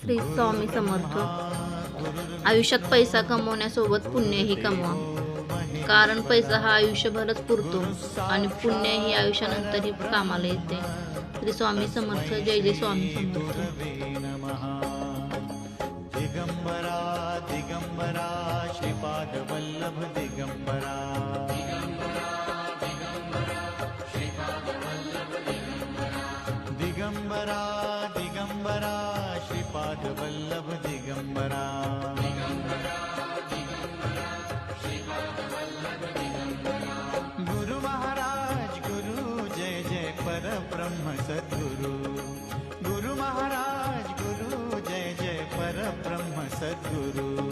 श्री स्वामी समर्थ. आयुष्यात पैसा कमवण्यासोबत पुण्यही कमवा, कारण पैसा हा आयुष्यभरच पुरतो आणि पुण्य ही आयुष्यानंतरही कामाला येते. श्री स्वामी समर्थ. जय जय स्वामी समर्थ. दिगंबरा दिगंबरा श्रीपाद वल्लभ दिगंबरा. दिगंबरा दिगंबरा श्रीपाद वल्लभ दिगंबरा. गुरु महाराज गुरु जय जय परब्रह्म सद्गुरु. गुरु महाराज गुरु जय जय परब्रह्म सद्गुरु.